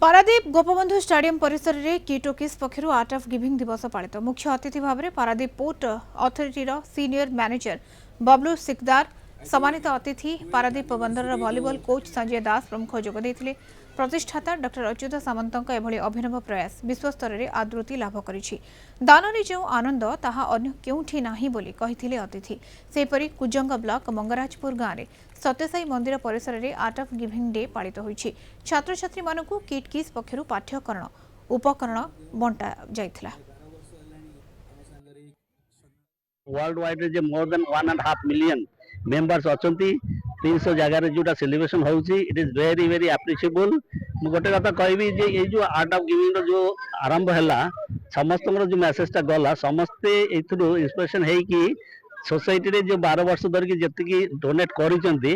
Paradip Gopabandhu stadium परिसर में किटोकिस पक्षर आर्ट ऑफ गिविंग दिवस पालित मुख्य अतिथि भाव में Paradip port authority senior manager Bablu Sikdar सम्मानित अतिथि पारादीप बंदर भलीबॉल कोच संजय दास प्रमुख जोगदे प्रतिष्ठाता डॉक्टर अच्युत सामंत अभिनव प्रयास विश्वस्तर में आदृति लाभ करिछि। दान जो आनंद ताहा अन्य केउठी नाही बोली कहिथिले अतिथि। सेपरि कुजंग ब्लॉक मंगराजपुर गाँव में सत्यसाई मंदिर परिसर में आर्ट ऑफ गिविंग डे पालित होइछि। छात्र छात्री मानकु किट किस पक्षरु पाठ्यकरण उपकरण बंटा जाइथिला। वर्ल्ड वाइड जे मोर देन 1.5 मिलियन मेंबर्स अछंती 300 जगह जोटा सेलिब्रेशन होउची it is very very appreciable. मु गोटे कथा कहबी जे ये जो आर्ट ऑफ गिविंग जो आरंभ हैला समस्त जो मेसेजटा गला समस्ते एथुरु इंस्पिरेशन है कि सोसाइटी रे जो 12 वर्ष धरिक जति डोनेट करिसेंती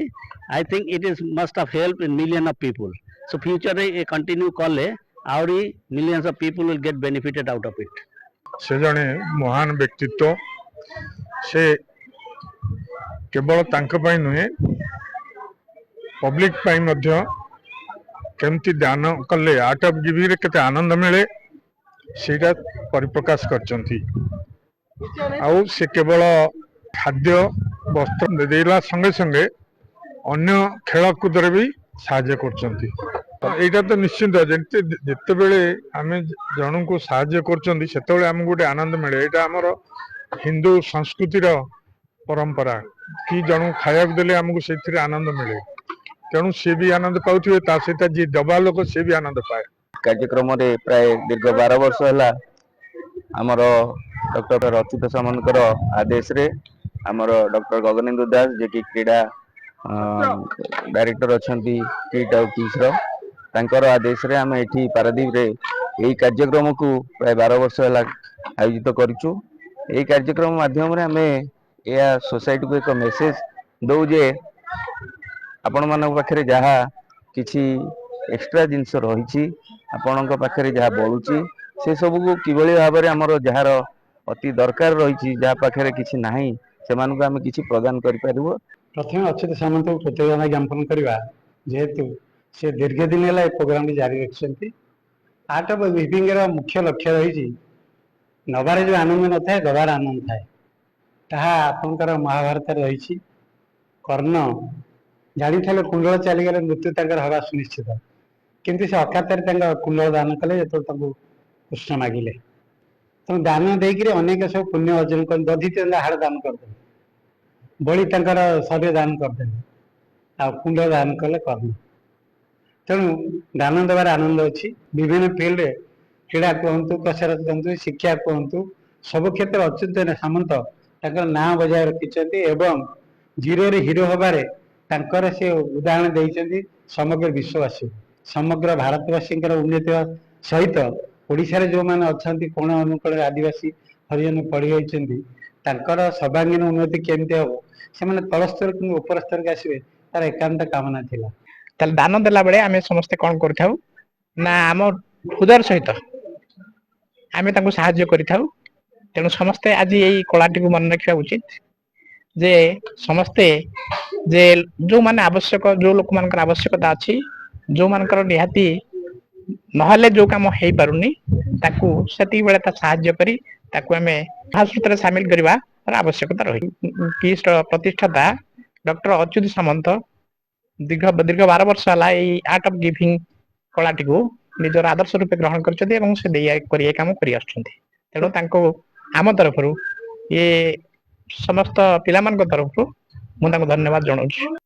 I think it is must of help in million of people. So future रे कंटिन्यू कले आउरी millions of people will get benefited out of it. से जने महान व्यक्तित्व से केवल तांका पाई नुहे पब्लिक पाई मध्य केमती दान कले आर्ट ऑफ गिविंग रे केते आनंद मिले सेटा परिप्रकाश करचंती। आउ से केवल खाद्य वस्त्र देला संगे संगे अन्य खेलकूद रे भी साहाय्य करचंती। एटा तो निश्चित जिते बेले आमे जन को साहाय्य करचंती सेतेबेले हमकु गोटे आनंद मिले। एटा हमर हिंदू संस्कृतिर परंपरा कि जन खाया देले हमको से आनंद मिले तेणु सी भी आनंद पाउथिबे ता सहित जी दबा लोक से भी आनंद पाए। कार्यक्रम रे प्राय दीर्घ 12 वर्ष है आमर डॉक्टर अच्युत सामंत आदेश रे आमर डॉक्टर गगनेंद्र दास जे कि क्रीड़ा डायरेक्टर अच्छा किट आउ किस आदेश रे आम एठी पारादीप रे यही कार्यक्रम को प्राय 12 वर्ष है आयोजित करूँ। यही कार्यक्रम माध्यम रे आम या सोसाइटी को एक मेसेज दौ जे आपण मान पाखे जहा किछि एक्स्ट्रा जिनस रही आपण पाखे जहा बढ़ुची से सब को किभली भाव में आमर जार अति दरकार रही जहाँ पाखे किछि नाही से मानक आम किछि प्रदान कर पारिबो। प्रथम अच्युत सामंत को कृतज्ञता ज्ञापन करवा जेहेतु से दीर्घ दिन है प्रोग्राम जारी रखिंट। आर्ट ऑफ गिविंग मुख्य लक्ष्य रही नबार जो आनंद न थाए दबार आनंद थाए ताहा आपंकर महाभारत रही। कर्ण जानी थे कुंडल चलीगले मृत्यु तंकर हवा सुनिश्चित किंतु से अकातर कुंडल दान कले जो कृष्ण मागिले तेणु दान देकर अनेक सब पुण्य अर्जन कर दधि हाड़ दान करदे बड़ी शरीर दान करदे आ कुंड दान कले कर्ण। तेणु दान देवार आनंद अच्छी विभिन्न फील्ड क्रीड़ा कहतु कसरत कहतु शिक्षा कहतु सब क्षेत्र अच्युत सामंत ना बजाय रखिंट एवं जीरो रे हीरो हबारे तांकर से उदाहरण देइछन्ति समग्र विश्ववासी समग्र भारतवासी उन्नति सहित ओडिशा रे जो माने अछन्ति कोण अनुकूल आदिवासी हरिजन पढ़ी जाइछन्ति तांकर सर्वांगीन उन्नति केमते हो से माने तल स्तर को ऊपर स्तर के आसीबे तार एकांत कामना थिला। ताल दान देला बेले आमे समस्त कोन करथाउ ना आम हृदय सहित आमे तांको सहाय्य करिथाउ। तेणु समस्ते आज यही कलाटी को मन रखा उचित जे समस्ते जे जो माने आवश्यक जो लोक मान आवश्यकता अच्छी जो मान निहाती नहले जो काम हो पारुनी ताकू सेती बेले ता सहाय्य करी ताकू आमे भाषुतर शामिल करबा आवश्यकता रही। किस प्रतिष्ठाता डॉक्टर अच्युत सामंत दीर्घ 12 वर्ष है यही आर्ट ऑफ गिविंग कलाटी को निजर आदर्श रूपे ग्रहण कर काम कर तेणु तांको आम तरफ ये समस्त पिला तरफ मुझे धन्यवाद जनाऊँ।